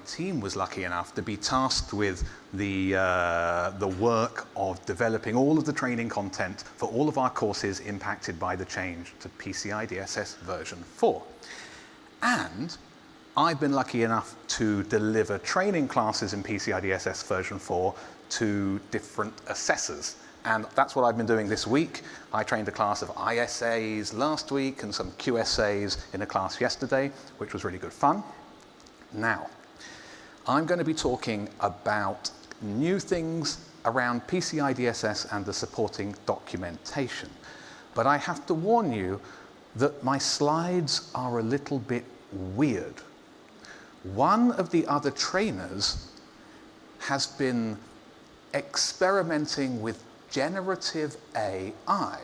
team was lucky enough to be tasked with the work of developing all of the training content for all of our courses impacted by the change to PCI DSS version 4. And I've been lucky enough to deliver training classes in PCI DSS version 4 to different assessors. And that's what I've been doing this week. I trained a class of ISAs last week and some QSAs in a class yesterday, which was really good fun. Now, I'm going to be talking about new things around PCI DSS and the supporting documentation. But I have to warn you that my slides are a little bit weird. One of the other trainers has been experimenting with generative AI,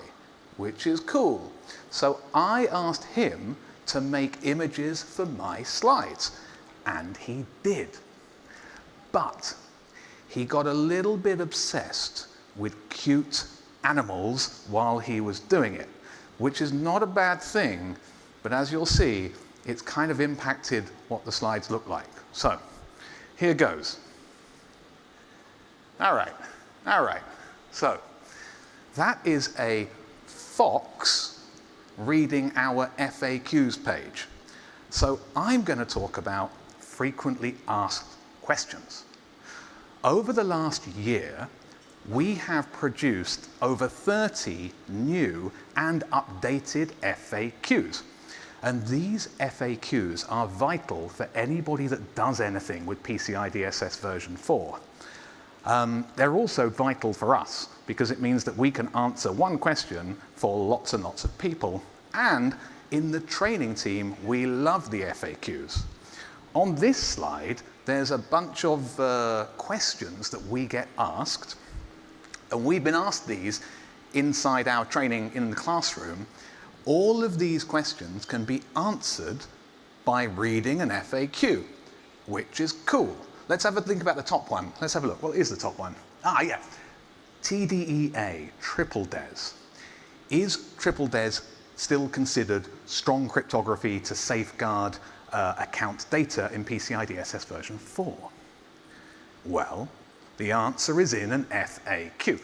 which is cool. So I asked him to make images for my slides, and he did. But he got a little bit obsessed with cute animals while he was doing it, which is not a bad thing, but as you'll see, it's kind of impacted what the slides look like. So here goes. All right. So that is a fox reading our FAQs page. So I'm going to talk about frequently asked questions. Over the last year, we have produced over 30 new and updated FAQs. And these FAQs are vital for anybody that does anything with PCI DSS version 4. They're also vital for us because it means that we can answer one question for lots and lots of people. And in the training team, we love the FAQs. On this slide, there's a bunch of questions that we get asked. And we've been asked these inside our training in the classroom. All of these questions can be answered by reading an FAQ, which is cool. Let's have a think about the top one. Let's have a look. What is the top one? Yeah. TDEA, triple DES. Is triple DES still considered strong cryptography to safeguard account data in PCI DSS version 4? Well, the answer is in an FAQ.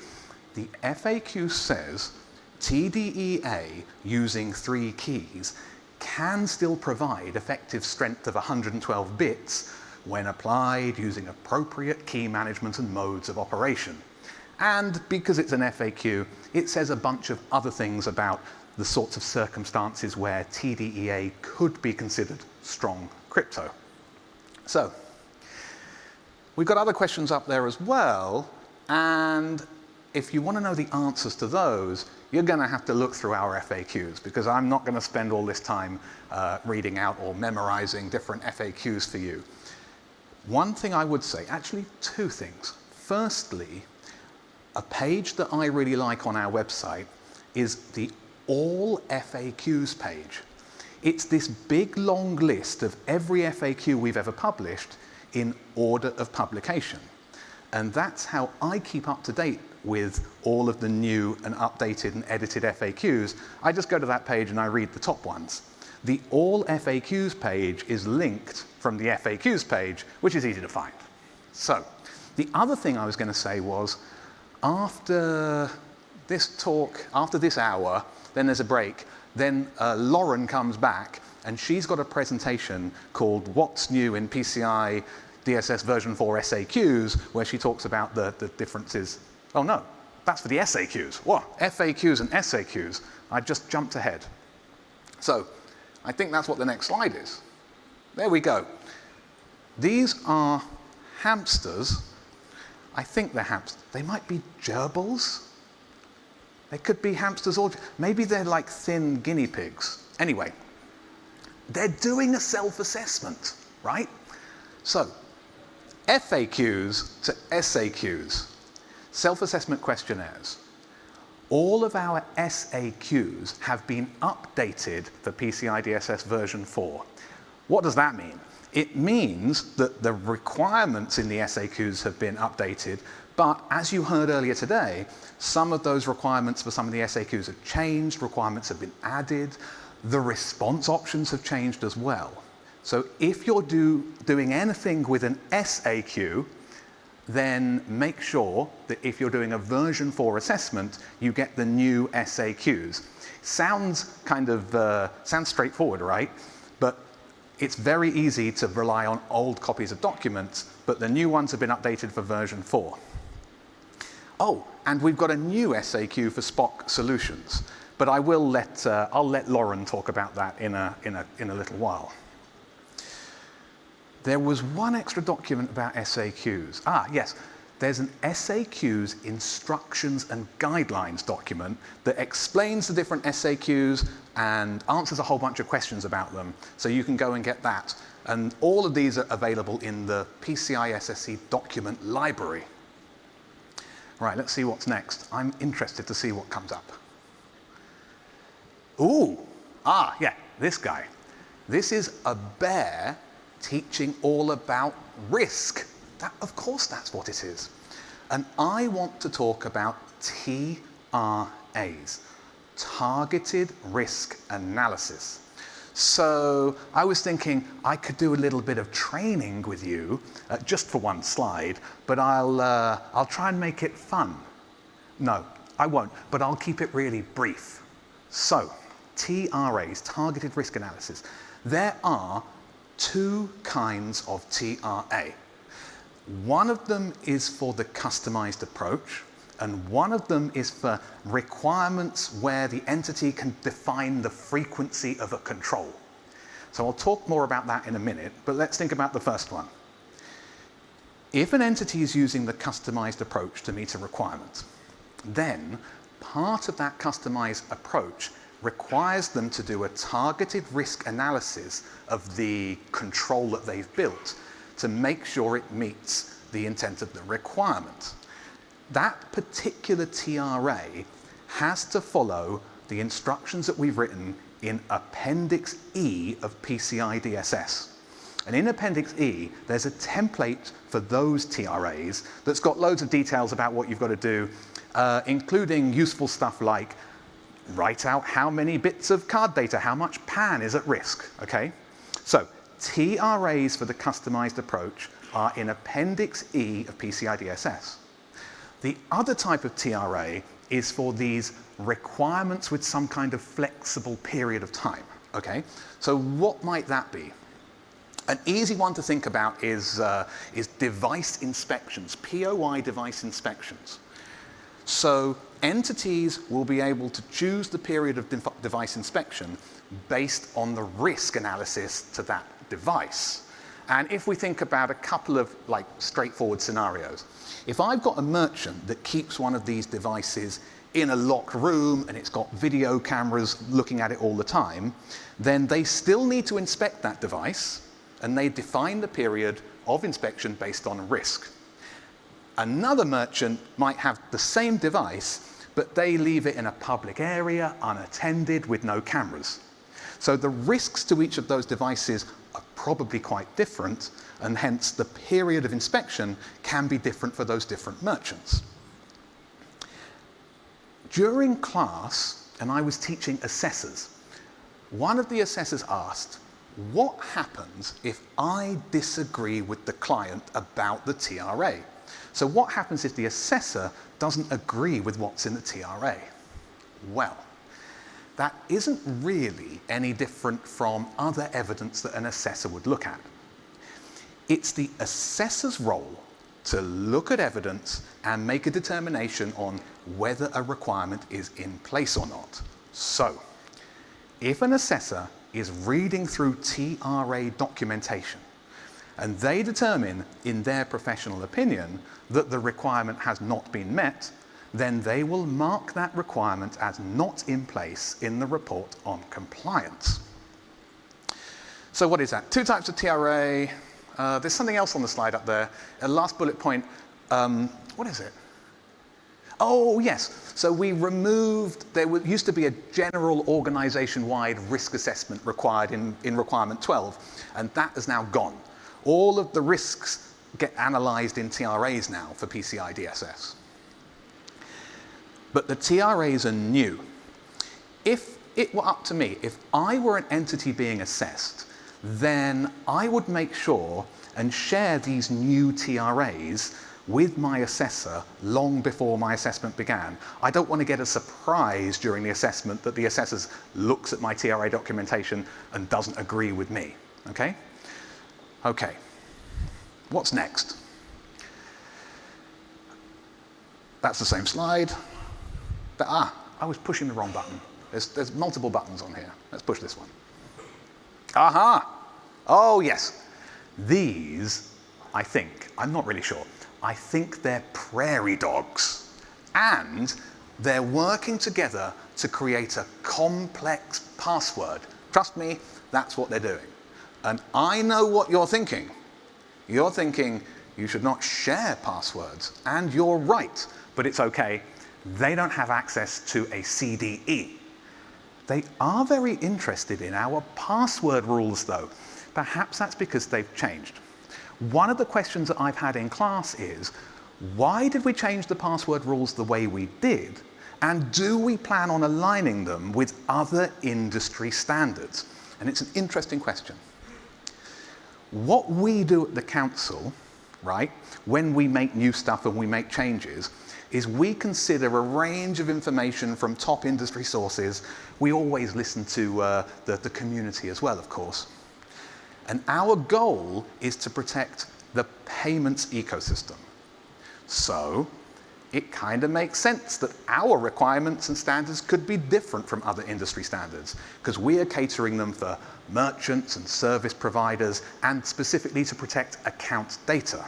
The FAQ says TDEA using 3 keys can still provide effective strength of 112 bits when applied using appropriate key management and modes of operation. And because it's an FAQ, it says a bunch of other things about the sorts of circumstances where TDEA could be considered strong crypto. So, we've got other questions up there as well, and if you want to know the answers to those, you're going to have to look through our FAQs, because I'm not going to spend all this time reading out or memorizing different FAQs for you. One thing I would say, actually 2 things. Firstly, a page that I really like on our website is the All FAQs page. It's this big long list of every FAQ we've ever published in order of publication. And that's how I keep up to date with all of the new and updated and edited FAQs. I just go to that page and I read the top ones. The All FAQs page is linked from the FAQs page, which is easy to find. So, the other thing I was going to say was, after this talk, after this hour, then there's a break, then Lauren comes back and she's got a presentation called What's New in PCI DSS version 4 SAQs, where she talks about the differences. Oh no, that's for the SAQs. What? FAQs and SAQs. I just jumped ahead. So, I think that's what the next slide is. There we go. These are hamsters. I think they're hamsters. They might be gerbils. They could be hamsters, or maybe they're like thin guinea pigs. Anyway, they're doing a self-assessment, right? So, FAQs to SAQs, self-assessment questionnaires. All of our SAQs have been updated for PCI DSS version 4. What does that mean? It means that the requirements in the SAQs have been updated, but as you heard earlier today, some of those requirements for some of the SAQs have changed, requirements have been added, the response options have changed as well. So if you're doing anything with an SAQ, then make sure that if you're doing a version 4 assessment, you get the new SAQs. Sounds sounds straightforward, right? But it's very easy to rely on old copies of documents, but the new ones have been updated for version 4. Oh, and we've got a new SAQ for Spock solutions, but I'll let Lauren talk about that in a little while. There was one extra document about SAQs. Yes, there's an SAQs instructions and guidelines document that explains the different SAQs and answers a whole bunch of questions about them. So you can go and get that. And all of these are available in the PCI DSS document library. Right, let's see what's next. I'm interested to see what comes up. Ooh, yeah, this guy. This is a bear teaching all about risk. Of course that's what it is. And I want to talk about TRAs, Targeted Risk Analysis. So I was thinking I could do a little bit of training with you, just for one slide, but I'll try and make it fun. No, I won't, but I'll keep it really brief. So, TRAs, Targeted Risk Analysis. There are two kinds of TRA. One of them is for the customized approach, and one of them is for requirements where the entity can define the frequency of a control. So I'll talk more about that in a minute, but let's think about the first one. If an entity is using the customized approach to meet a requirement, then part of that customized approach requires them to do a targeted risk analysis of the control that they've built to make sure it meets the intent of the requirement. That particular TRA has to follow the instructions that we've written in Appendix E of PCI DSS. And in Appendix E, there's a template for those TRAs that's got loads of details about what you've got to do, including useful stuff like write out how many bits of card data, how much PAN is at risk, okay? So TRAs for the customized approach are in Appendix E of PCI DSS. The other type of TRA is for these requirements with some kind of flexible period of time, okay? So what might that be? An easy one to think about is device inspections, POI device inspections. So entities will be able to choose the period of device inspection based on the risk analysis to that device. And if we think about a couple of straightforward scenarios, if I've got a merchant that keeps one of these devices in a locked room and it's got video cameras looking at it all the time, then they still need to inspect that device, and they define the period of inspection based on risk. Another merchant might have the same device, but they leave it in a public area, unattended, with no cameras. So the risks to each of those devices are probably quite different, and hence the period of inspection can be different for those different merchants. During class, and I was teaching assessors, one of the assessors asked, what happens if I disagree with the client about the TRA? So what happens if the assessor doesn't agree with what's in the TRA? Well, that isn't really any different from other evidence that an assessor would look at. It's the assessor's role to look at evidence and make a determination on whether a requirement is in place or not. So, if an assessor is reading through TRA documentation and they determine, in their professional opinion, that the requirement has not been met, then they will mark that requirement as not in place in the report on compliance. So what is that? Two types of TRA. There's something else on the slide up there. Last bullet point, what is it? Oh, yes. So we removed, used to be a general organization-wide risk assessment required in requirement 12, and that is now gone. All of the risks get analyzed in TRAs now for PCI DSS. But the TRAs are new. If it were up to me, if I were an entity being assessed, then I would make sure and share these new TRAs with my assessor long before my assessment began. I don't want to get a surprise during the assessment that the assessor looks at my TRA documentation and doesn't agree with me, okay? Okay, what's next? That's the same slide. I was pushing the wrong button. There's multiple buttons on here. Let's push this one. Aha! Oh, yes. These, I think, I'm not really sure, I think they're prairie dogs. And they're working together to create a complex password. Trust me, that's what they're doing. And I know what you're thinking. You're thinking you should not share passwords. And you're right, but it's okay. They don't have access to a CDE. They are very interested in our password rules, though. Perhaps that's because they've changed. One of the questions that I've had in class is, why did we change the password rules the way we did? And do we plan on aligning them with other industry standards? And it's an interesting question. What we do at the council, right, when we make new stuff and we make changes, is we consider a range of information from top industry sources. We always listen to the community as well, of course. And our goal is to protect the payments ecosystem. So it kind of makes sense that our requirements and standards could be different from other industry standards, because we are catering them for merchants and service providers, and specifically to protect account data.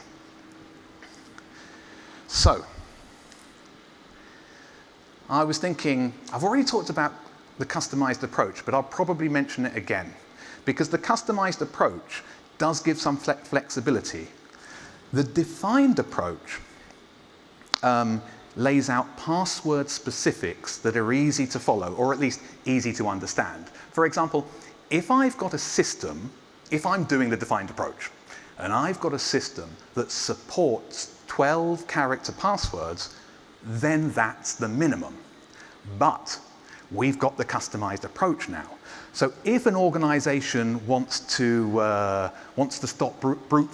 So I was thinking, I've already talked about the customized approach, but I'll probably mention it again, because the customized approach does give some flexibility. The defined approach lays out password specifics that are easy to follow, or at least easy to understand. For example, if I've got a system, if I'm doing the defined approach, and I've got a system that supports 12-character passwords, then that's the minimum. But we've got the customized approach now. So if an organization wants to stop brute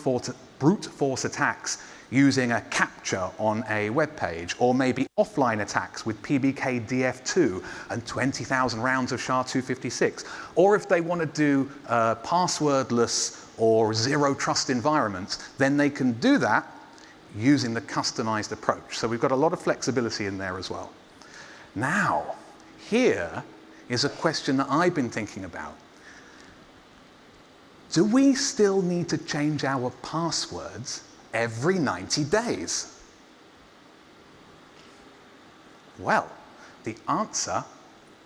force attacks using a captcha on a web page, or maybe offline attacks with PBKDF2 and 20,000 rounds of SHA-256, or if they want to do passwordless or zero trust environments, then they can do that using the customized approach. So we've got a lot of flexibility in there as well. Now, here is a question that I've been thinking about. Do we still need to change our passwords every 90 days? Well, the answer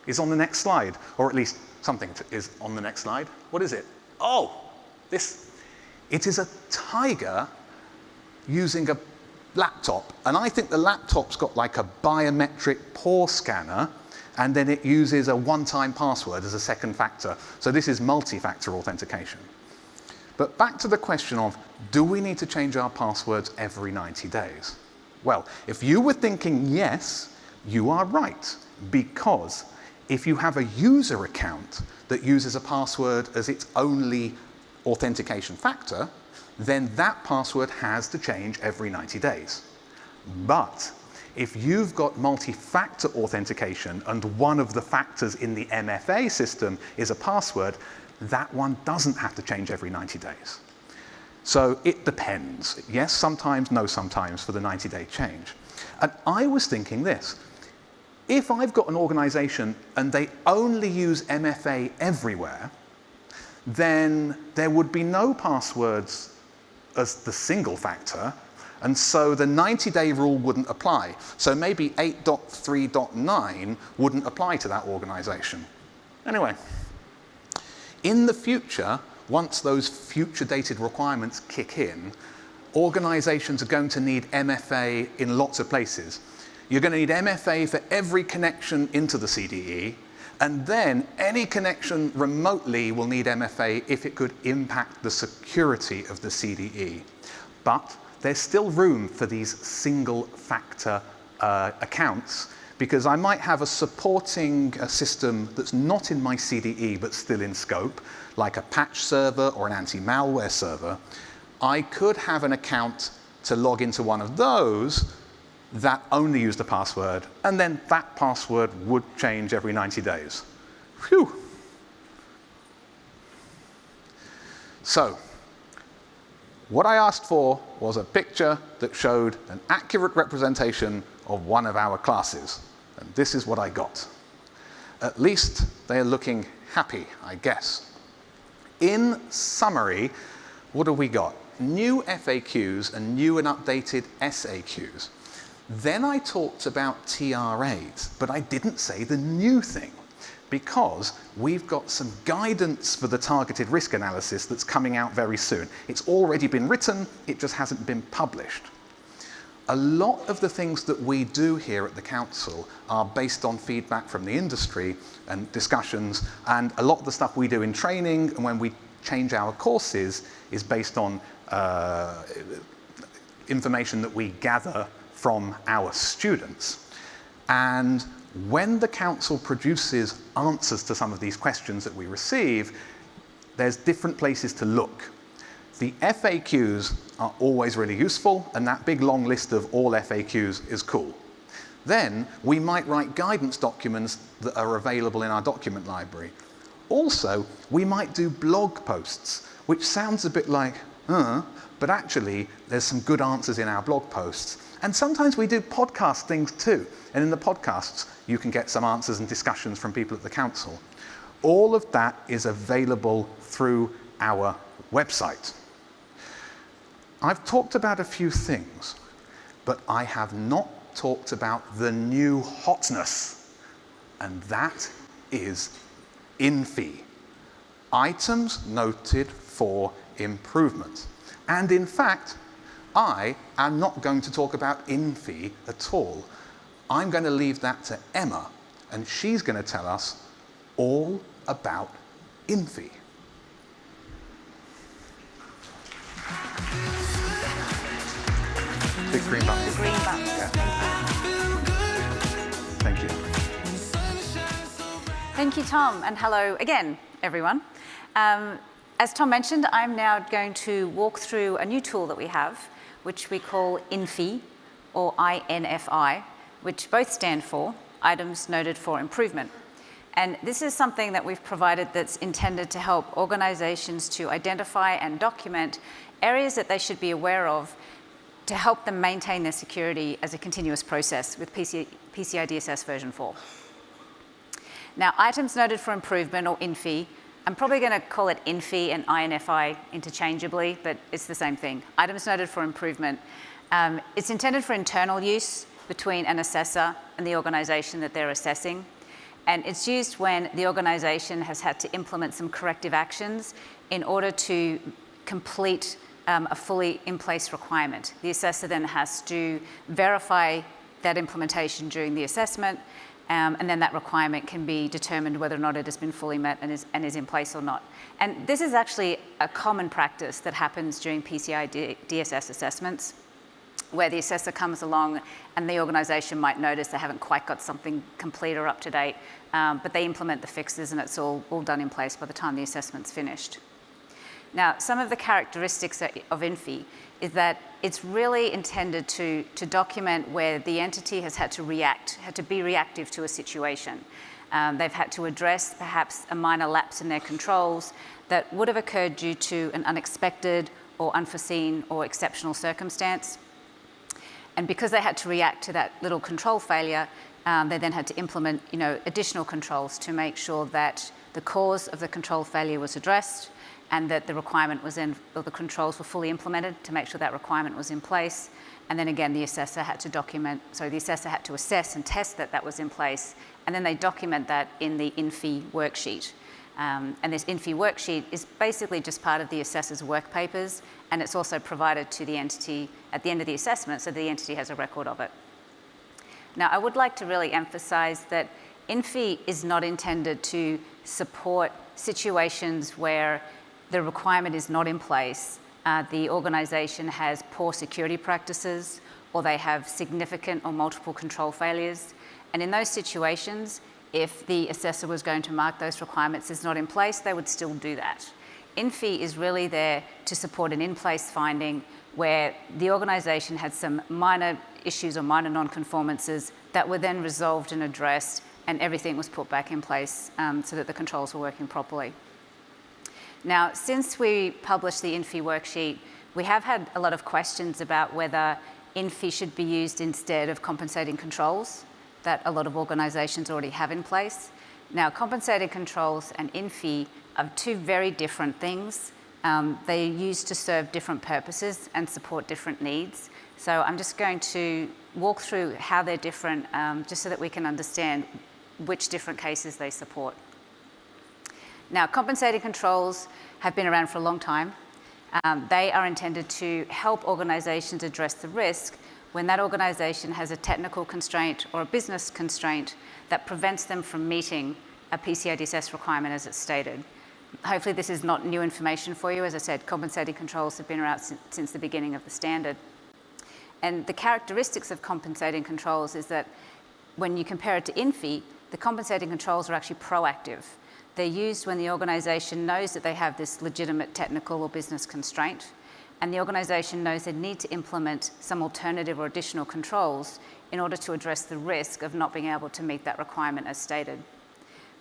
is on the next slide, or at least something is on the next slide. What is it? Oh, it is a tiger using a laptop, and I think the laptop's got like a biometric pore scanner, and then it uses a one-time password as a second factor. So this is multi-factor authentication. But back to the question of, do we need to change our passwords every 90 days? Well, if you were thinking yes, you are right, because if you have a user account that uses a password as its only authentication factor, then that password has to change every 90 days. But if you've got multi-factor authentication and one of the factors in the MFA system is a password, that one doesn't have to change every 90 days. So it depends. Yes, sometimes, no, sometimes for the 90-day change. And I was thinking this. If I've got an organization and they only use MFA everywhere, then there would be no passwords as the single factor, and so the 90-day rule wouldn't apply. So maybe 8.3.9 wouldn't apply to that organization. Anyway, in the future, once those future dated requirements kick in, organizations are going to need MFA in lots of places. You're going to need MFA for every connection into the CDE, and then any connection remotely will need MFA if it could impact the security of the CDE. But there's still room for these single factor accounts, because I might have a supporting system that's not in my CDE but still in scope, like a patch server or an anti-malware server. I could have an account to log into one of those that only used a password, and then that password would change every 90 days. Phew. So, what I asked for was a picture that showed an accurate representation of one of our classes. And this is what I got. At least they're looking happy, I guess. In summary, what have we got? New FAQs and new and updated SAQs. Then I talked about TRAs, but I didn't say the new thing, because we've got some guidance for the targeted risk analysis that's coming out very soon. It's already been written, it just hasn't been published. A lot of the things that we do here at the Council are based on feedback from the industry and discussions, and a lot of the stuff we do in training and when we change our courses is based on information that we gather from our students. And when the Council produces answers to some of these questions that we receive, there's different places to look. The FAQs are always really useful, and that big long list of all FAQs is cool. Then we might write guidance documents that are available in our document library. Also, we might do blog posts, which sounds a bit like, but actually there's some good answers in our blog posts. And sometimes we do podcast things too. And in the podcasts, you can get some answers and discussions from people at the Council. All of that is available through our website. I've talked about a few things, but I have not talked about the new hotness, and that is INFI, items noted for improvement. And in fact, I am not going to talk about INFI at all. I'm going to leave that to Emma, and she's going to tell us all about INFI. Big green button. The green button. Yeah. Thank you. Thank you, Tom, and hello again, everyone. As Tom mentioned, I'm now going to walk through a new tool that we have, which we call INFI, or INFI, which both stand for Items Noted for Improvement. And this is something that we've provided that's intended to help organizations to identify and document areas that they should be aware of to help them maintain their security as a continuous process with PCI DSS version 4. Now, Items Noted for Improvement, or INFI, I'm probably going to call it INFI and INFI interchangeably, but it's the same thing. Items Noted for Improvement. It's intended for internal use between an assessor and the organization that they're assessing. And it's used when the organization has had to implement some corrective actions in order to complete a fully in place requirement. The assessor then has to verify that implementation during the assessment, and then that requirement can be determined whether or not it has been fully met and is in place or not. And this is actually a common practice that happens during PCI DSS assessments, where the assessor comes along and the organization might notice they haven't quite got something complete or up to date, but they implement the fixes and it's all done in place by the time the assessment's finished. Now, some of the characteristics of INFI is that it's really intended to document where the entity has had to be reactive to a situation. They've had to address perhaps a minor lapse in their controls that would have occurred due to an unexpected or unforeseen or exceptional circumstance. And because they had to react to that little control failure, they then had to implement, additional controls to make sure that the cause of the control failure was addressed and that the requirement was in, or the controls were fully implemented to make sure that requirement was in place. And then again, the assessor had to assess and test that that was in place, and then they document that in the INFI worksheet. And this INFI worksheet is basically just part of the assessor's work papers, and it's also provided to the entity at the end of the assessment so the entity has a record of it. Now, I would like to really emphasize that INFI is not intended to support situations where the requirement is not in place, the organization has poor security practices, or they have significant or multiple control failures. And in those situations, if the assessor was going to mark those requirements as not in place, they would still do that. INFI is really there to support an in-place finding where the organisation had some minor issues or minor non-conformances that were then resolved and addressed, and everything was put back in place so that the controls were working properly. Now, since we published the INFI worksheet, we have had a lot of questions about whether INFI should be used instead of compensating controls that a lot of organisations already have in place. Now, compensating controls and INFI are two very different things. They're used to serve different purposes and support different needs. So I'm just going to walk through how they're different, just so that we can understand which different cases they support. Now, compensating controls have been around for a long time. They are intended to help organisations address the risk when that organisation has a technical constraint or a business constraint that prevents them from meeting a PCI DSS requirement as it's stated. Hopefully this is not new information for you. As I said, compensating controls have been around since the beginning of the standard. And the characteristics of compensating controls is that when you compare it to INFI, the compensating controls are actually proactive. They're used when the organisation knows that they have this legitimate technical or business constraint, and the organisation knows they need to implement some alternative or additional controls in order to address the risk of not being able to meet that requirement as stated.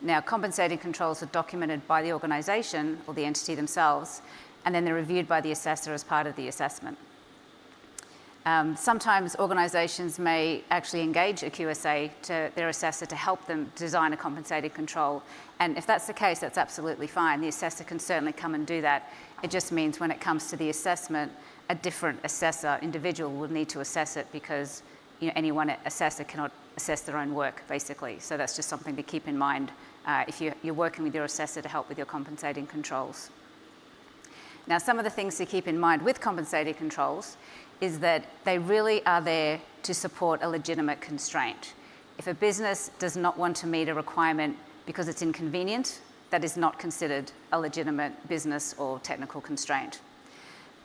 Now, compensating controls are documented by the organisation or the entity themselves, and then they're reviewed by the assessor as part of the assessment. Sometimes organisations may actually engage a QSA to their assessor to help them design a compensating control. And if that's the case, that's absolutely fine. The assessor can certainly come and do that. It just means when it comes to the assessment, a different assessor, individual, will need to assess it because any one assessor cannot assess their own work, basically. So that's just something to keep in mind if you're working with your assessor to help with your compensating controls. Now, some of the things to keep in mind with compensating controls is that they really are there to support a legitimate constraint. If a business does not want to meet a requirement because it's inconvenient, that is not considered a legitimate business or technical constraint.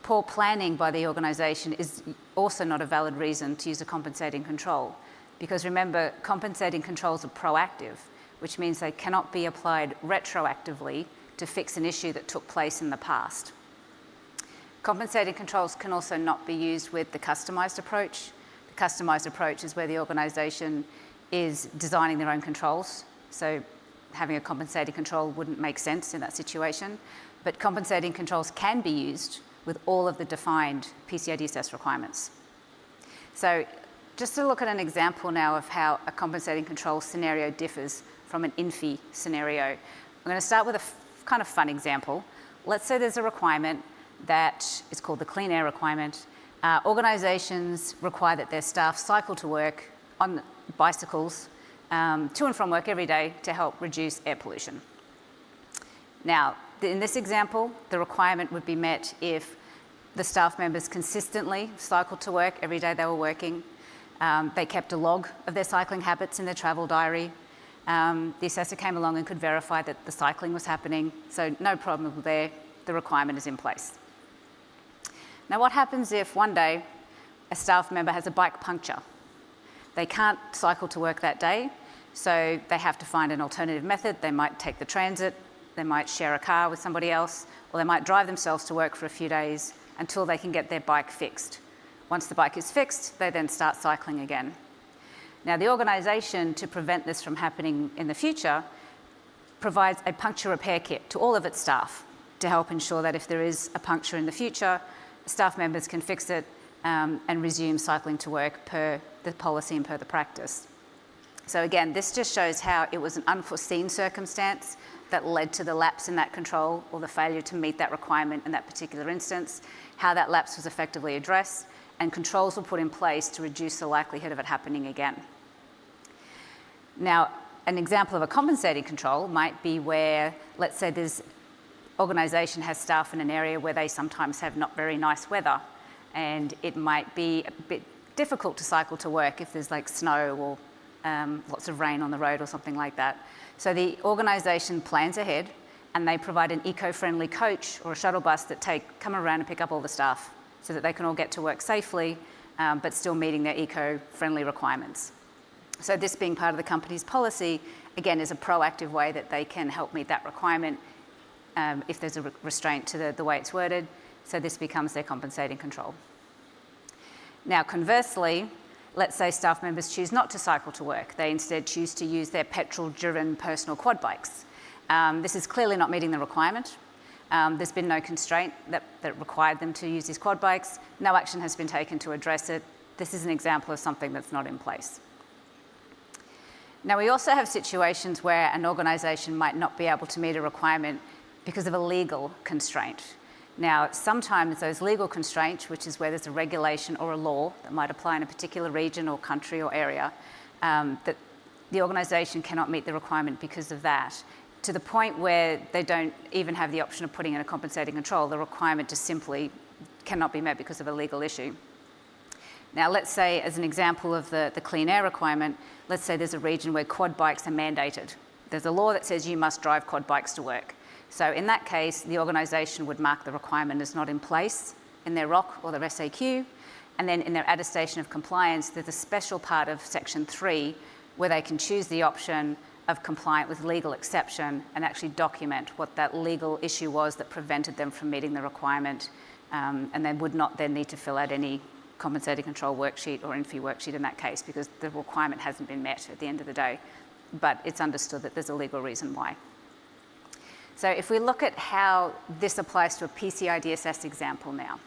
Poor planning by the organisation is also not a valid reason to use a compensating control, because remember, compensating controls are proactive, which means they cannot be applied retroactively to fix an issue that took place in the past. Compensating controls can also not be used with the customised approach. The customised approach is where the organisation is designing their own controls. So having a compensating control wouldn't make sense in that situation. But compensating controls can be used with all of the defined PCI DSS requirements. So just to look at an example now of how a compensating control scenario differs from an INFI scenario. I'm going to start with a kind of fun example. Let's say there's a requirement that is called the clean air requirement. Organisations require that their staff cycle to work on bicycles to and from work every day to help reduce air pollution. Now, in this example, the requirement would be met if the staff members consistently cycled to work every day they were working. They kept a log of their cycling habits in their travel diary. The assessor came along and could verify that the cycling was happening, so no problem there. The requirement is in place. Now, what happens if one day a staff member has a bike puncture? They can't cycle to work that day, so they have to find an alternative method. They might take the transit, they might share a car with somebody else, or they might drive themselves to work for a few days until they can get their bike fixed. Once the bike is fixed, they then start cycling again. Now, the organisation, to prevent this from happening in the future, provides a puncture repair kit to all of its staff to help ensure that if there is a puncture in the future, staff members can fix it and resume cycling to work per the policy and per the practice. So again, this just shows how it was an unforeseen circumstance that led to the lapse in that control or the failure to meet that requirement in that particular instance, how that lapse was effectively addressed, and controls were put in place to reduce the likelihood of it happening again. Now, an example of a compensating control might be where, let's say this organisation has staff in an area where they sometimes have not very nice weather, and it might be a bit difficult to cycle to work if there's like snow or lots of rain on the road or something like that. So the organisation plans ahead and they provide an eco-friendly coach or a shuttle bus that come around and pick up all the staff so that they can all get to work safely but still meeting their eco-friendly requirements. So this being part of the company's policy, again, is a proactive way that they can help meet that requirement if there's a restraint to the way it's worded. So this becomes their compensating control. Now, conversely, let's say staff members choose not to cycle to work. They instead choose to use their petrol-driven personal quad bikes. This is clearly not meeting the requirement. There's been no constraint that required them to use these quad bikes. No action has been taken to address it. This is an example of something that's not in place. Now, we also have situations where an organisation might not be able to meet a requirement because of a legal constraint. Now, sometimes those legal constraints, which is where there's a regulation or a law that might apply in a particular region or country or area, that the organisation cannot meet the requirement because of that, to the point where they don't even have the option of putting in a compensating control. The requirement just simply cannot be met because of a legal issue. Now, let's say, as an example of the clean air requirement, let's say there's a region where quad bikes are mandated. There's a law that says you must drive quad bikes to work. So in that case, the organisation would mark the requirement as not in place in their ROC or their SAQ, and then in their attestation of compliance, there's a special part of Section 3 where they can choose the option of compliant with legal exception and actually document what that legal issue was that prevented them from meeting the requirement, and they would not then need to fill out any compensating control worksheet or INFI worksheet in that case because the requirement hasn't been met at the end of the day, but it's understood that there's a legal reason why. So if we look at how this applies to a PCI DSS example now,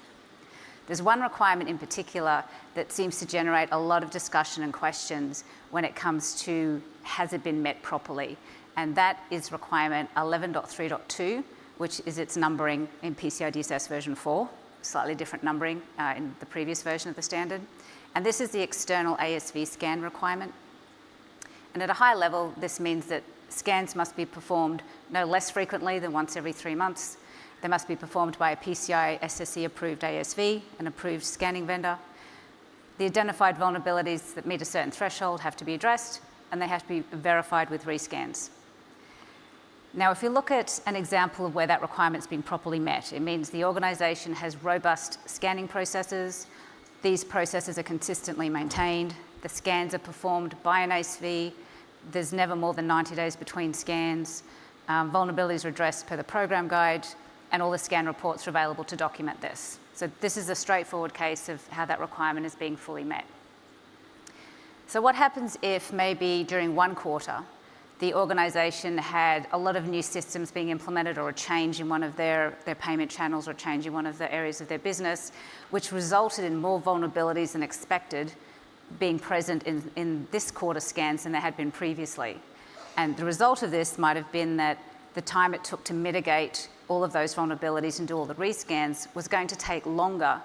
there's one requirement in particular that seems to generate a lot of discussion and questions when it comes to has it been met properly, and that is requirement 11.3.2, which is its numbering in PCI DSS version 4, slightly different numbering in the previous version of the standard. And this is the external ASV scan requirement. And at a high level, this means that scans must be performed no less frequently than once every 3 months. They must be performed by a PCI SSE approved ASV, an approved scanning vendor. The identified vulnerabilities that meet a certain threshold have to be addressed, and they have to be verified with rescans. Now, if you look at an example of where that requirement's been properly met, it means the organisation has robust scanning processes. These processes are consistently maintained. The scans are performed by an ASV. There's never more than 90 days between scans. Vulnerabilities are addressed per the program guide, and all the scan reports are available to document this. So this is a straightforward case of how that requirement is being fully met. So what happens if maybe during one quarter, the organisation had a lot of new systems being implemented or a change in one of their payment channels or a change in one of the areas of their business, which resulted in more vulnerabilities than expected being present in this quarter scans than there had been previously. And the result of this might have been that the time it took to mitigate all of those vulnerabilities and do all the rescans was going to take longer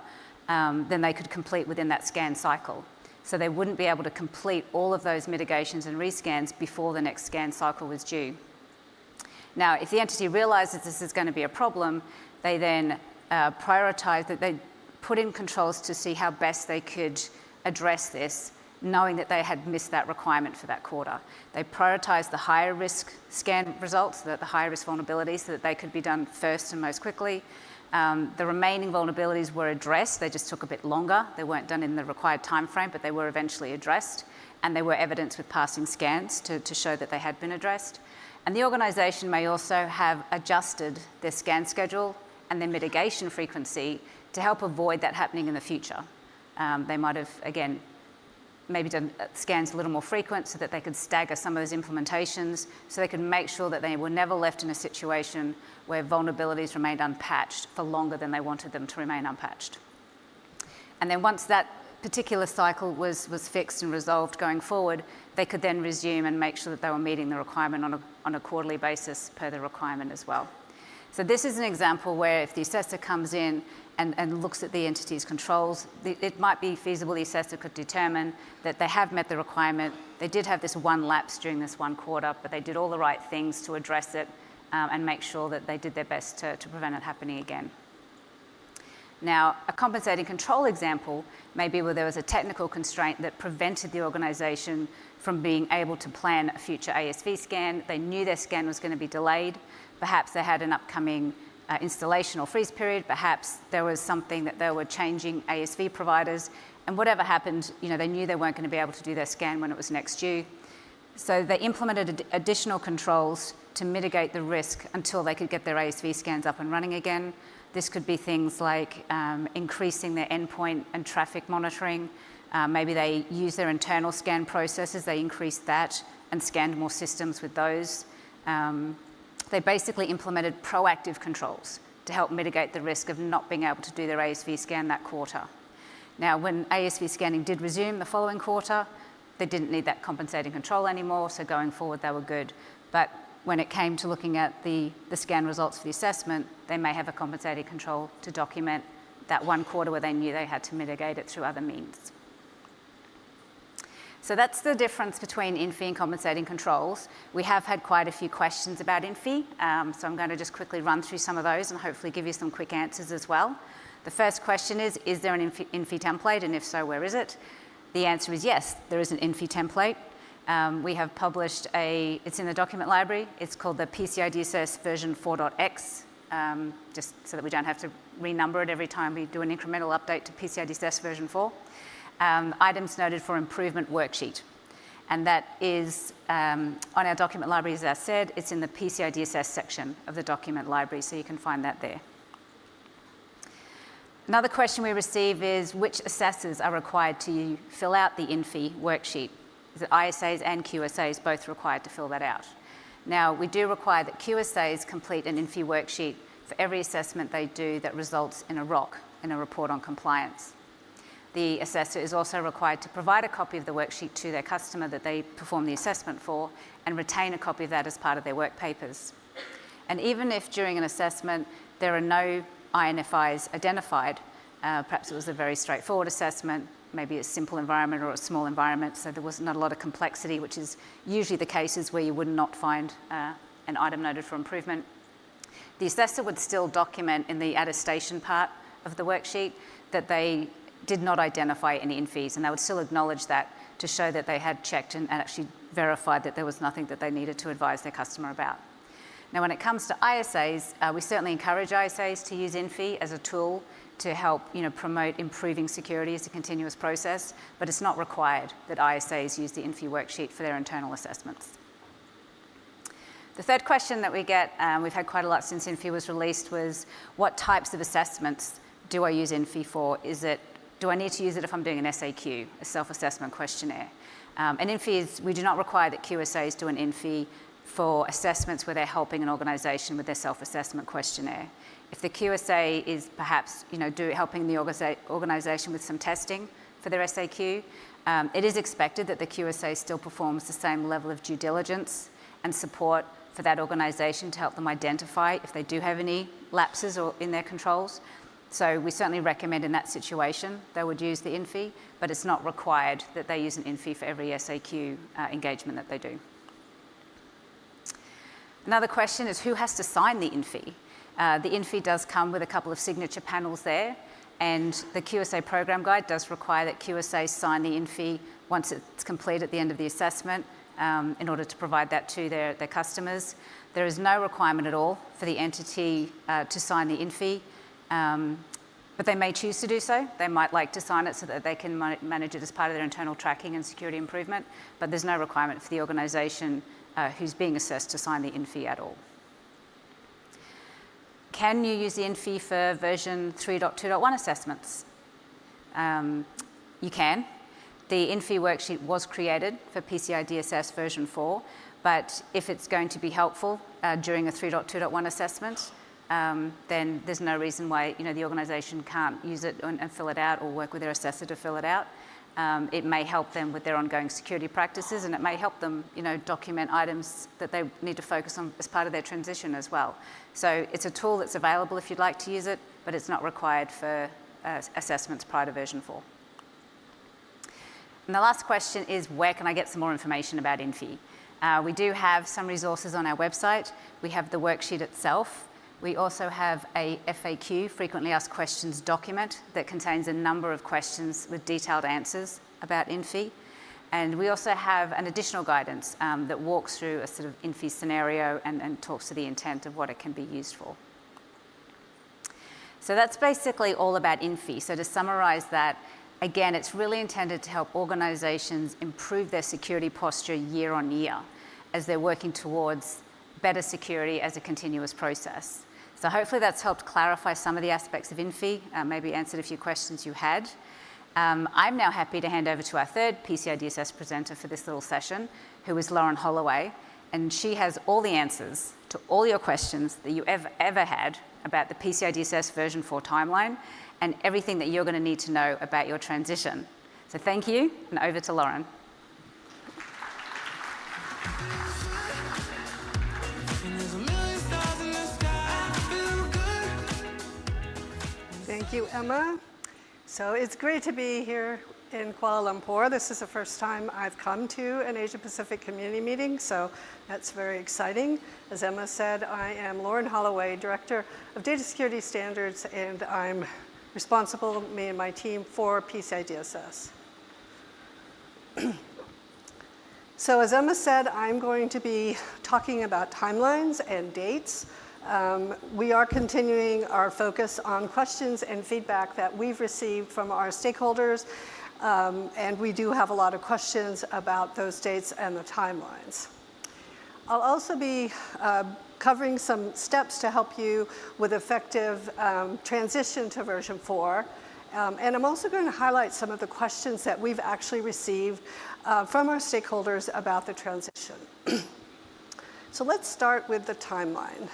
than they could complete within that scan cycle. So they wouldn't be able to complete all of those mitigations and rescans before the next scan cycle was due. Now, if the entity realises this is going to be a problem, they then prioritise that they put in controls to see how best they could address this, knowing that they had missed that requirement for that quarter. They prioritised the higher risk scan results, the higher risk vulnerabilities, so that they could be done first and most quickly. The remaining vulnerabilities were addressed. They just took a bit longer. They weren't done in the required time frame, but they were eventually addressed. And they were evidence with passing scans to show that they had been addressed. And the organisation may also have adjusted their scan schedule and their mitigation frequency to help avoid that happening in the future. They might have, again, maybe done scans a little more frequent so that they could stagger some of those implementations, so they could make sure that they were never left in a situation where vulnerabilities remained unpatched for longer than they wanted them to remain unpatched. And then once that particular cycle was fixed and resolved going forward, they could then resume and make sure that they were meeting the requirement on a quarterly basis per the requirement as well. So this is an example where if the assessor comes in and looks at the entity's controls, it might be feasible the assessor could determine that they have met the requirement. They did have this one lapse during this one quarter, but they did all the right things to address it and make sure that they did their best to prevent it happening again. Now, a compensating control example may be where there was a technical constraint that prevented the organisation from being able to plan a future ASV scan. They knew their scan was going to be delayed. Perhaps they had an upcoming installation or freeze period. Perhaps there was something that they were changing ASV providers, And whatever happened, they knew they weren't going to be able to do their scan when it was next due. So they implemented additional controls to mitigate the risk until they could get their ASV scans up and running again. This could be things like increasing their endpoint and traffic monitoring. Maybe they use their internal scan processes, they increased that and scanned more systems with those. They basically implemented proactive controls to help mitigate the risk of not being able to do their ASV scan that quarter. Now, when ASV scanning did resume the following quarter, they didn't need that compensating control anymore, so going forward they were good. But when it came to looking at the scan results for the assessment, they may have a compensating control to document that one quarter where they knew they had to mitigate it through other means. So that's the difference between in-fee and compensating controls. We have had quite a few questions about in-fee, so I'm going to just quickly run through some of those and hopefully give you some quick answers as well. The first question is there an in-fee template, and if so, where is it? The answer is yes, there is an in-fee template. We have published it's in the document library. It's called the PCI DSS version 4.x, just so that we don't have to renumber it every time we do an incremental update to PCI DSS version 4. Items noted for improvement worksheet. And that is on our document library, as I said, it's in the PCI DSS section of the document library, so you can find that there. Another question we receive is which assessors are required to fill out the in-fee worksheet? Is it ISAs and QSAs both required to fill that out? Now, we do require that QSAs complete an in-fee worksheet for every assessment they do that results in a ROC, in a report on compliance. The assessor is also required to provide a copy of the worksheet to their customer that they perform the assessment for and retain a copy of that as part of their work papers. And even if during an assessment there are no INFIs identified, perhaps it was a very straightforward assessment, maybe a simple environment or a small environment, so there was not a lot of complexity, which is usually the cases where you would not find an item noted for improvement. The assessor would still document in the attestation part of the worksheet that they did not identify any in-fees, and they would still acknowledge that to show that they had checked and actually verified that there was nothing that they needed to advise their customer about. Now, when it comes to ISAs, we certainly encourage ISAs to use in-fee as a tool to help promote improving security as a continuous process, but it's not required that ISAs use the in-fee worksheet for their internal assessments. The third question that we get, we've had quite a lot since in-fee was released, was what types of assessments do I use in-fee for? Do I need to use it if I'm doing an SAQ, a self-assessment questionnaire? And in-fee we do not require that QSAs do an in-fee for assessments where they're helping an organisation with their self-assessment questionnaire. If the QSA is perhaps helping the organisation with some testing for their SAQ, it is expected that the QSA still performs the same level of due diligence and support for that organisation to help them identify if they do have any lapses or in their controls. So we certainly recommend in that situation they would use the in-fee, but it's not required that they use an in-fee for every SAQ engagement that they do. Another question is who has to sign the in-fee? The in-fee does come with a couple of signature panels there, and the QSA program guide does require that QSAs sign the in-fee once it's complete at the end of the assessment in order to provide that to their customers. There is no requirement at all for the entity to sign the in-fee, but they may choose to do so. They might like to sign it so that they can manage it as part of their internal tracking and security improvement, but there's no requirement for the organisation who's being assessed to sign the in-fee at all. Can you use the in-fee for version 3.2.1 assessments? You can. The in-fee worksheet was created for PCI DSS version 4, but if it's going to be helpful during a 3.2.1 assessment, then there's no reason why the organisation can't use it and fill it out or work with their assessor to fill it out. It may help them with their ongoing security practices, and it may help them document items that they need to focus on as part of their transition as well. So it's a tool that's available if you'd like to use it, but it's not required for assessments prior to version 4. And the last question is, where can I get some more information about in-fee? We do have some resources on our website. We have the worksheet itself. We also have a FAQ, frequently asked questions document, that contains a number of questions with detailed answers about in-fee. And we also have an additional guidance that walks through a sort of in-fee scenario and talks to the intent of what it can be used for. So that's basically all about in-fee. So to summarise that, Again, it's really intended to help organizations improve their security posture year on year as they're working towards better security as a continuous process. So hopefully that's helped clarify some of the aspects of INFI, maybe answered a few questions you had. I'm now happy to hand over to our third PCI DSS presenter for this little session, who is Lauren Holloway, and she has all the answers to all your questions that you ever had about the PCI DSS version 4 timeline and everything that you're going to need to know about your transition. So thank you, and over to Lauren. Thank you, Emma. So it's great to be here in Kuala Lumpur. This is the first time I've come to an Asia Pacific community meeting, so that's very exciting. As Emma said, I am Lauren Holloway, Director of Data Security Standards, and I'm responsible, me and my team, for PCI DSS. So as Emma said, I'm going to be talking about timelines and dates. We are continuing our focus on questions and feedback that we've received from our stakeholders, and we do have a lot of questions about those dates and the timelines. I'll also be covering some steps to help you with effective transition to version 4. And I'm also going to highlight some of the questions that we've actually received from our stakeholders about the transition. So let's start with the timeline.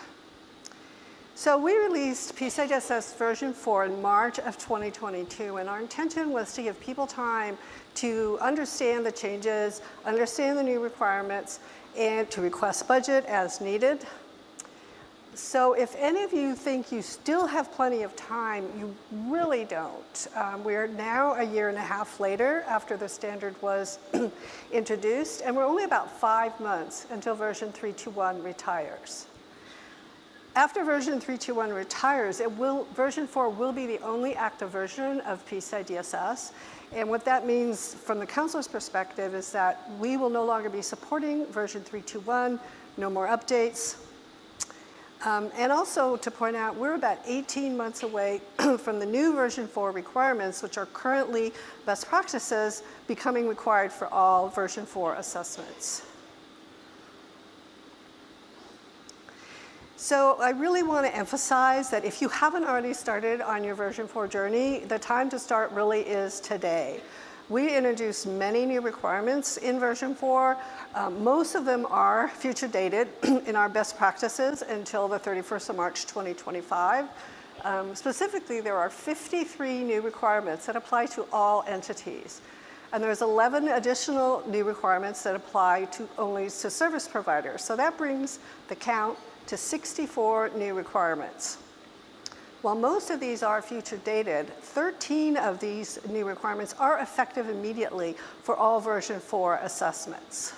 So we released PCI DSS version 4 in March of 2022, and our intention was to give people time to understand the changes, understand the new requirements, and to request budget as needed. So if any of you think you still have plenty of time, you really don't. We're now a year and a half later after the standard was introduced, and we're only about 5 months until version 3.2.1 retires. After version 3.2.1 retires, version 4 will be the only active version of PCI DSS. And what that means from the Council's perspective is that we will no longer be supporting version 3.2.1, no more updates. And also to point out, we're about 18 months away from the new version 4 requirements, which are currently best practices, becoming required for all version 4 assessments. So I really want to emphasize that if you haven't already started on your version 4 journey, the time to start really is today. We introduced many new requirements in version 4. Most of them are future dated in our best practices until the 31st of March 2025. Specifically, there are 53 new requirements that apply to all entities. And there's 11 additional new requirements that apply only to service providers. So that brings the count to 64 new requirements. While most of these are future dated, 13 of these new requirements are effective immediately for all version 4 assessments.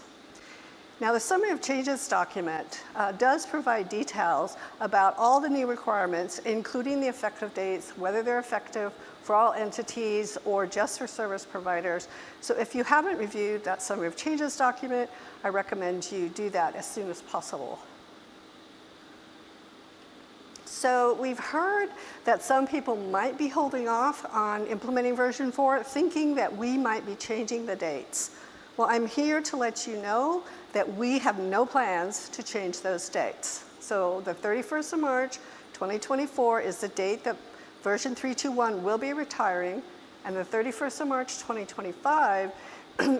Now, the Summary of Changes document does provide details about all the new requirements, including the effective dates, whether they're effective for all entities or just for service providers. So if you haven't reviewed that Summary of Changes document, I recommend you do that as soon as possible. So we've heard that some people might be holding off on implementing version 4, thinking that we might be changing the dates. Well, I'm here to let you know that we have no plans to change those dates. So the 31st of March, 2024 is the date that version 3.2.1 will be retiring, and the 31st of March, 2025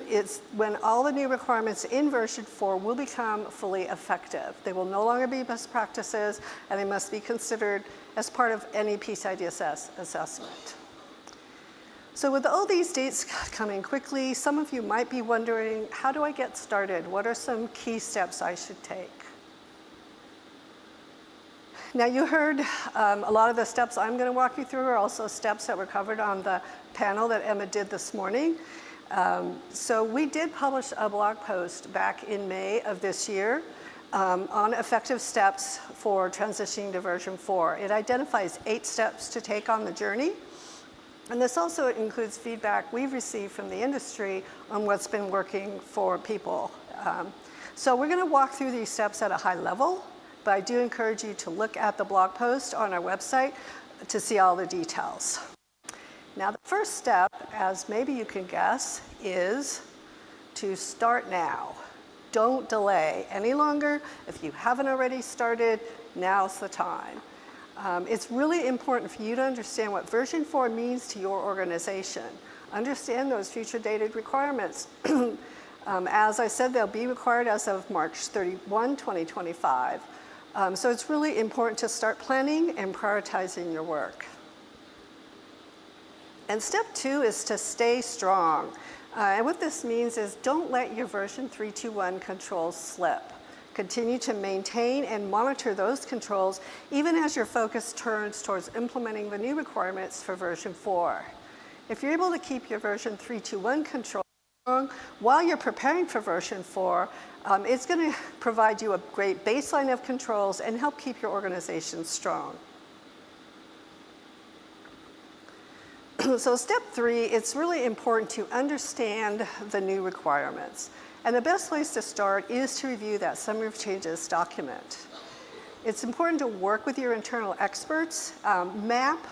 is when all the new requirements in version 4 will become fully effective. They will no longer be best practices, and they must be considered as part of any PCI DSS assessment. So with all these dates coming quickly, some of you might be wondering, how do I get started? What are some key steps I should take? Now, you heard a lot of the steps I'm going to walk you through are also steps that were covered on the panel that Emma did this morning. So we did publish a blog post back in May of this year on effective steps for transitioning to version 4. It identifies 8 steps to take on the journey. And this also includes feedback we've received from the industry on what's been working for people. So we're going to walk through these steps at a high level, but I do encourage you to look at the blog post on our website to see all the details. Now, the first step, as maybe you can guess, is to start now. Don't delay any longer. If you haven't already started, now's the time. It's really important for you to understand what version 4 means to your organization. Understand those future dated requirements. As I said, they'll be required as of March 31, 2025. So it's really important to start planning and prioritizing your work. And step 2 is to stay strong. And what this means is don't let your version 3.2.1 controls slip. Continue to maintain and monitor those controls even as your focus turns towards implementing the new requirements for version 4. If you're able to keep your version 3.2.1 control strong while you're preparing for version 4, it's going to provide you a great baseline of controls and help keep your organization strong. So step 3, it's really important to understand the new requirements. And the best place to start is to review that summary of changes document. It's important to work with your internal experts, map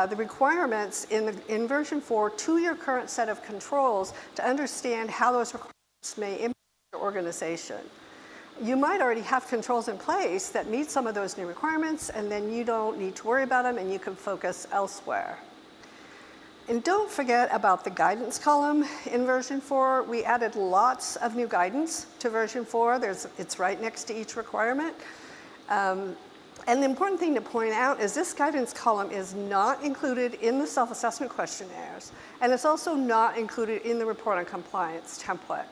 the requirements in version 4 to your current set of controls to understand how those requirements may impact your organization. You might already have controls in place that meet some of those new requirements, and then you don't need to worry about them and you can focus elsewhere. And don't forget about the guidance column in version 4. We added lots of new guidance to version 4. It's right next to each requirement. And the important thing to point out is this guidance column is not included in the self-assessment questionnaires, and it's also not included in the report on compliance template.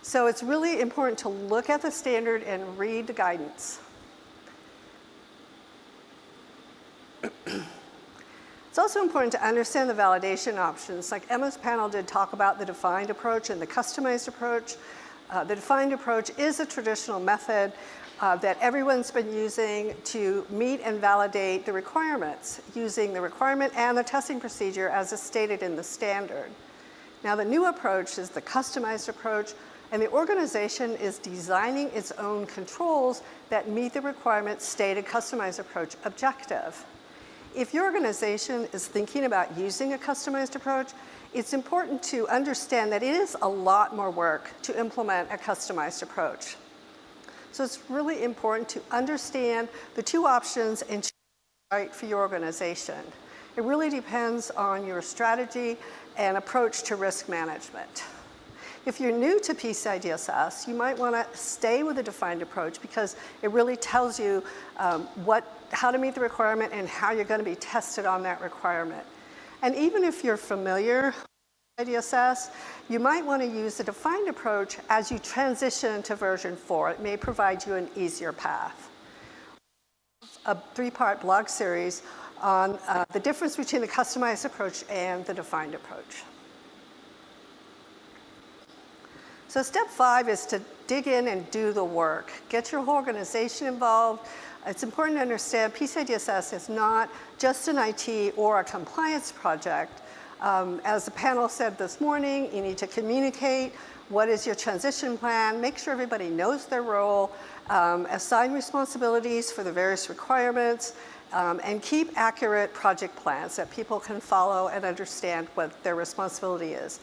So it's really important to look at the standard and read the guidance. It's also important to understand the validation options. Like Emma's panel did talk about the defined approach and the customized approach. The defined approach is a traditional method that everyone's been using to meet and validate the requirements, using the requirement and the testing procedure as is stated in the standard. Now, the new approach is the customized approach, and the organization is designing its own controls that meet the requirements stated customized approach objective. If your organization is thinking about using a customized approach, it's important to understand that it is a lot more work to implement a customized approach. So it's really important to understand the two options and choose right for your organization. It really depends on your strategy and approach to risk management. If you're new to PCI DSS, you might want to stay with a defined approach because it really tells you how to meet the requirement and how you're going to be tested on that requirement. And even if you're familiar with DSS, you might want to use the defined approach as you transition to version 4. It may provide you an easier path. A 3-part blog series on the difference between the customized approach and the defined approach. So step 5 is to dig in and do the work. Get your whole organization involved. It's important to understand PCI DSS is not just an IT or a compliance project. As the panel said this morning, you need to communicate what is your transition plan, make sure everybody knows their role, assign responsibilities for the various requirements, and keep accurate project plans that people can follow and understand what their responsibility is.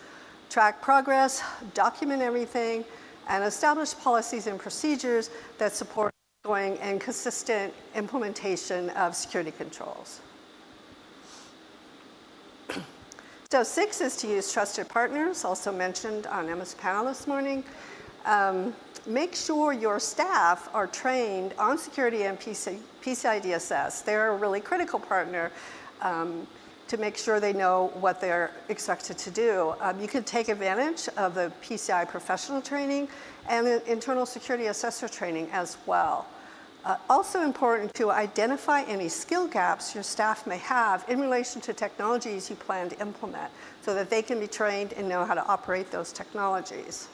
Track progress, document everything, and establish policies and procedures that support ongoing and consistent implementation of security controls. Step 6 is to use trusted partners, also mentioned on Emma's panel this morning. Make sure your staff are trained on security and PCI DSS. They're a really critical partner to make sure they know what they're expected to do. You can take advantage of the PCI professional training and the internal security assessor training as well. Also important to identify any skill gaps your staff may have in relation to technologies you plan to implement so that they can be trained and know how to operate those technologies.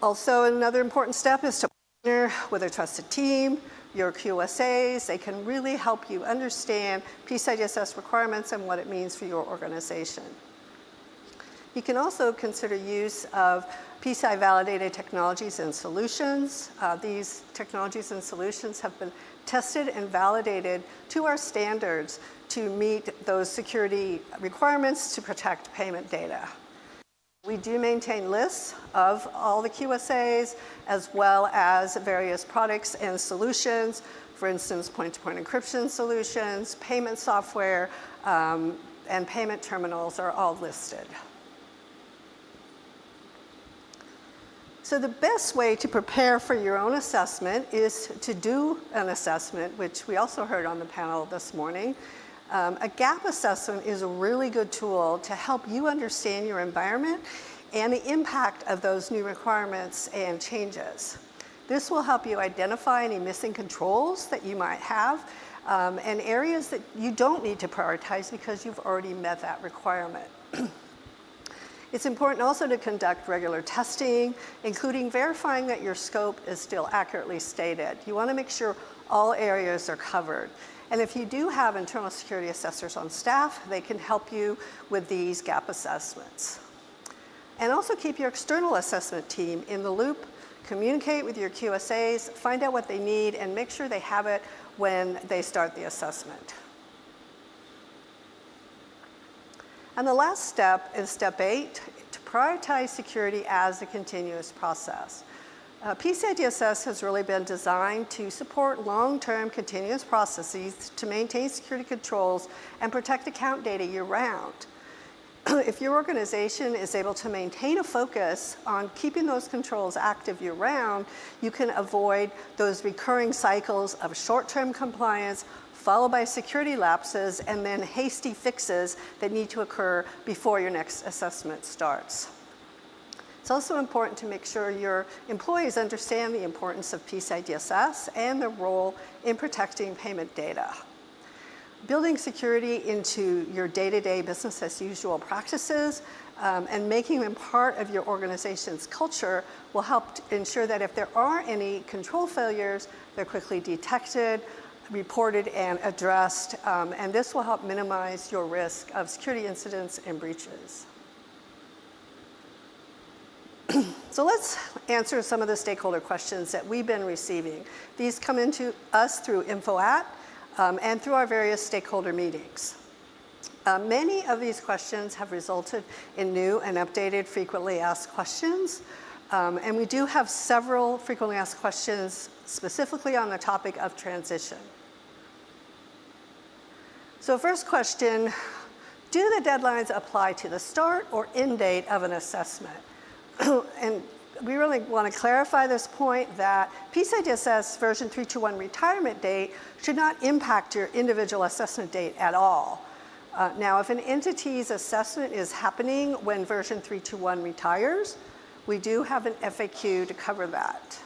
Also, another important step is to partner with a trusted team, your QSAs. They can really help you understand PCI DSS requirements and what it means for your organization. You can also consider use of PCI validated technologies and solutions. These technologies and solutions have been tested and validated to our standards to meet those security requirements to protect payment data. We do maintain lists of all the QSAs as well as various products and solutions. For instance, point-to-point encryption solutions, payment software, and payment terminals are all listed. So the best way to prepare for your own assessment is to do an assessment, which we also heard on the panel this morning. A gap assessment is a really good tool to help you understand your environment and the impact of those new requirements and changes. This will help you identify any missing controls that you might have and areas that you don't need to prioritize because you've already met that requirement. It's important also to conduct regular testing, including verifying that your scope is still accurately stated. You want to make sure all areas are covered. And if you do have internal security assessors on staff, they can help you with these gap assessments. And also keep your external assessment team in the loop, communicate with your QSAs, find out what they need, and make sure they have it when they start the assessment. And the last step is step 8, to prioritize security as a continuous process. PCI DSS has really been designed to support long-term continuous processes to maintain security controls and protect account data year-round. If your organization is able to maintain a focus on keeping those controls active year-round, you can avoid those recurring cycles of short-term compliance followed by security lapses and then hasty fixes that need to occur before your next assessment starts. It's also important to make sure your employees understand the importance of PCI DSS and their role in protecting payment data. Building security into your day-to-day business as usual practices and making them part of your organization's culture will help ensure that if there are any control failures, they're quickly detected, reported, and addressed, and this will help minimize your risk of security incidents and breaches. So let's answer some of the stakeholder questions that we've been receiving. These come into us through InfoAt and through our various stakeholder meetings. Many of these questions have resulted in new and updated frequently asked questions, and we do have several frequently asked questions specifically on the topic of transition. So first question, do the deadlines apply to the start or end date of an assessment? And we really want to clarify this point that PCI DSS version 3.2.1 retirement date should not impact your individual assessment date at all. Now, if an entity's assessment is happening when version 3.2.1 retires, we do have an FAQ to cover that.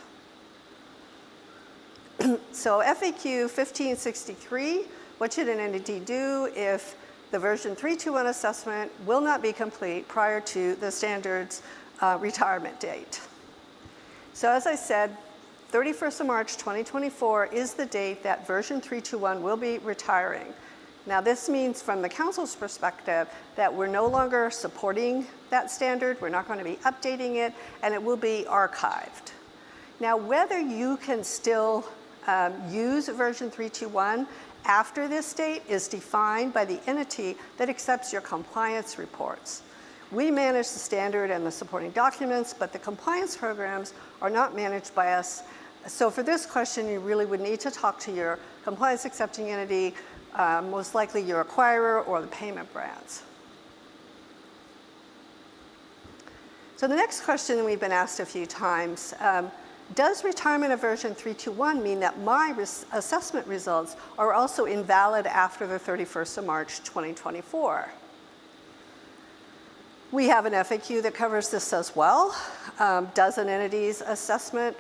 So FAQ 1563, what should an entity do if the version 3.2.1 assessment will not be complete prior to the standard's retirement date? So as I said, 31st of March 2024 is the date that version 3.2.1 will be retiring. Now this means from the council's perspective that we're no longer supporting that standard, we're not going to be updating it, and it will be archived. Now whether you can still use version 3.2.1 after this date is defined by the entity that accepts your compliance reports. We manage the standard and the supporting documents, but the compliance programs are not managed by us. So for this question, you really would need to talk to your compliance accepting entity, most likely your acquirer or the payment brands. So the next question we've been asked a few times, does retirement of version 3.2.1 mean that my assessment results are also invalid after the 31st of March 2024? We have an FAQ that covers this as well. Does an entity's assessment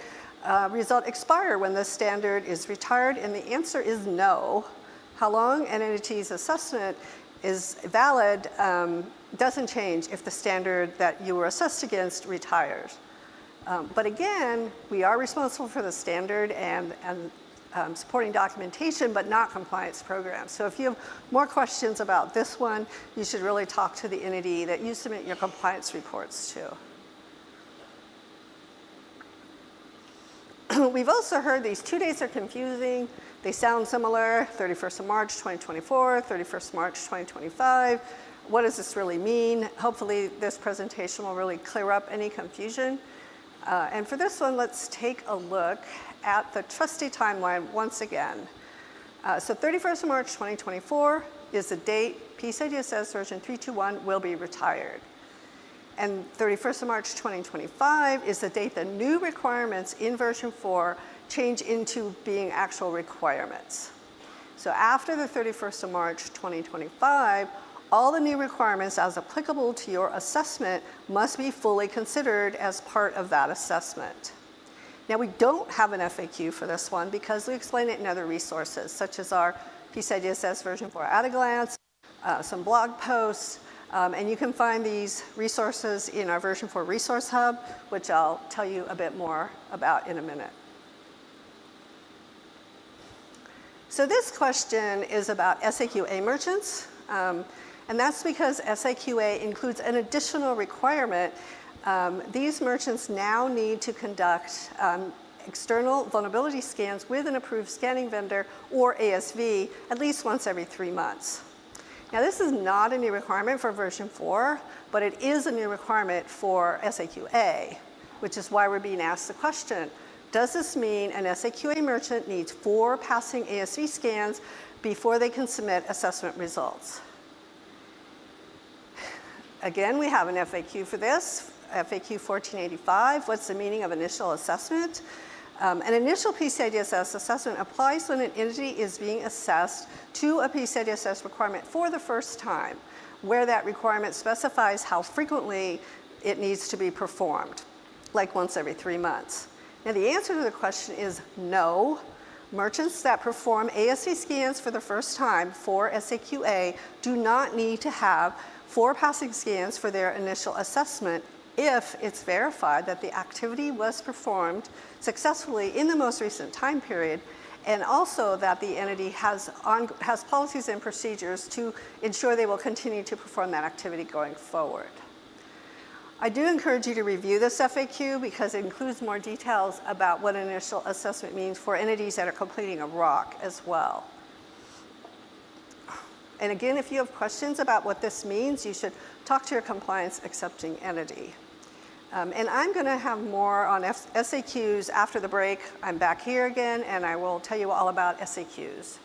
result expire when the standard is retired? And the answer is no. How long an entity's assessment is valid doesn't change if the standard that you were assessed against retires. But again, we are responsible for the standard and supporting documentation, but not compliance programs. So if you have more questions about this one, you should really talk to the entity that you submit your compliance reports to. We've also heard these 2 dates are confusing. They sound similar, 31st of March 2024, 31st of March 2025. What does this really mean? Hopefully this presentation will really clear up any confusion. And for this one, let's take a look at the trustee timeline once again. So 31st of March 2024 is the date PCI DSS version 321 will be retired. And 31st of March 2025 is the date the new requirements in version 4 change into being actual requirements. So after the 31st of March 2025, all the new requirements as applicable to your assessment must be fully considered as part of that assessment. Now, we don't have an FAQ for this one because we explain it in other resources, such as our PCI DSS version 4 at a glance, some blog posts, and you can find these resources in our version 4 resource hub, which I'll tell you a bit more about in a minute. So this question is about SAQA merchants, and that's because SAQA includes an additional requirement. These merchants now need to conduct external vulnerability scans with an approved scanning vendor or ASV at least once every 3 months. Now, this is not a new requirement for version 4, but it is a new requirement for SAQA, which is why we're being asked the question, does this mean an SAQA merchant needs 4 passing ASV scans before they can submit assessment results? Again, we have an FAQ for this, FAQ 1485, what's the meaning of initial assessment? An initial PCI DSS assessment applies when an entity is being assessed to a PCI DSS requirement for the first time, where that requirement specifies how frequently it needs to be performed, like once every 3 months. Now, the answer to the question is no. Merchants that perform ASV scans for the first time for SAQA do not need to have 4 passing scans for their initial assessment if it's verified that the activity was performed successfully in the most recent time period, and also that the entity has policies and procedures to ensure they will continue to perform that activity going forward. I do encourage you to review this FAQ because it includes more details about what initial assessment means for entities that are completing a ROC as well. And again, if you have questions about what this means, you should talk to your compliance accepting entity. And I'm going to have more on SAQs after the break. I'm back here again, and I will tell you all about SAQs.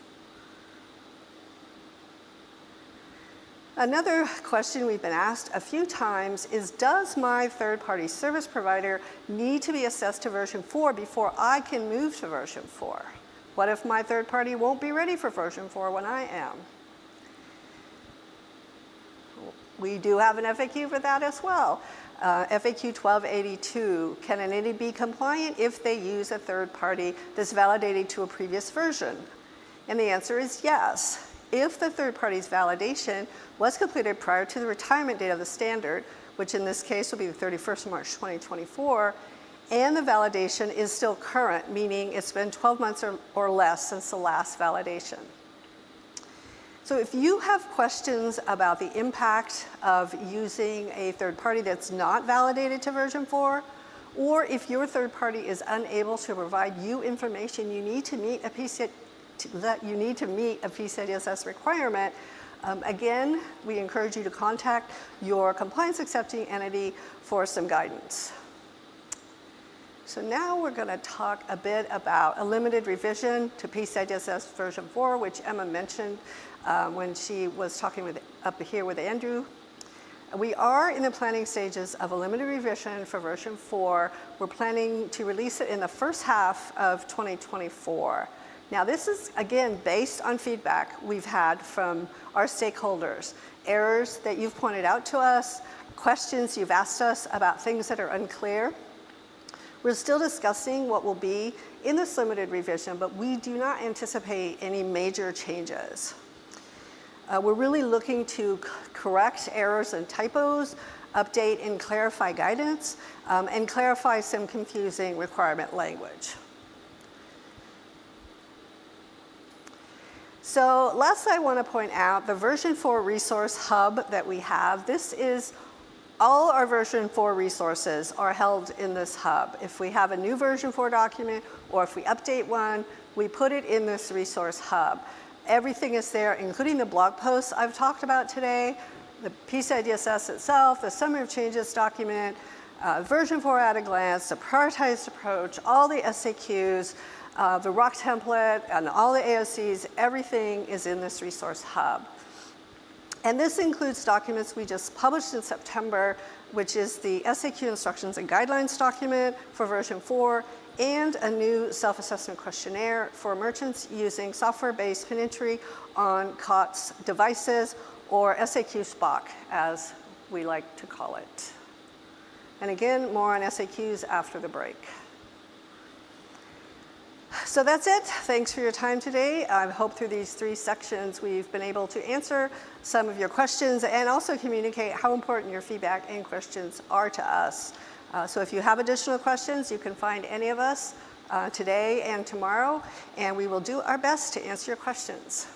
Another question we've been asked a few times is, does my third-party service provider need to be assessed to version 4 before I can move to version 4? What if my third party won't be ready for version 4 when I am? We do have an FAQ for that as well. FAQ 1282, can an entity be compliant if they use a third party that's validated to a previous version? And the answer is yes. If the third party's validation was completed prior to the retirement date of the standard, which in this case will be the 31st of March 2024, and the validation is still current, meaning it's been 12 months or less since the last validation. So if you have questions about the impact of using a third party that's not validated to version 4, or if your third party is unable to provide you information you need to meet a PCI DSS requirement, again, we encourage you to contact your compliance accepting entity for some guidance. So now we're going to talk a bit about a limited revision to PCI DSS version 4, which Emma mentioned when she was talking up here with Andrew. We are in the planning stages of a limited revision for version 4. We're planning to release it in the first half of 2024. Now, this is, again, based on feedback we've had from our stakeholders, errors that you've pointed out to us, questions you've asked us about things that are unclear. We're still discussing what will be in this limited revision, but we do not anticipate any major changes. We're really looking to correct errors and typos, update and clarify guidance, and clarify some confusing requirement language. So last I want to point out the version 4 resource hub that we have. This is all our version 4 resources are held in this hub. If we have a new version 4 document or if we update one, we put it in this resource hub. Everything is there, including the blog posts I've talked about today, the PCI DSS itself, the summary of changes document, version 4 at a glance, the prioritized approach, all the SAQs, the ROC template, and all the AOCs, everything is in this resource hub. And this includes documents we just published in September, which is the SAQ instructions and guidelines document for version 4, and a new self-assessment questionnaire for merchants using software-based pin entry on COTS devices, or SAQ SPOC, as we like to call it. And again, more on SAQs after the break. So that's it. Thanks for your time today. I hope through these 3 sections we've been able to answer some of your questions and also communicate how important your feedback and questions are to us. So if you have additional questions, you can find any of us today and tomorrow, and we will do our best to answer your questions.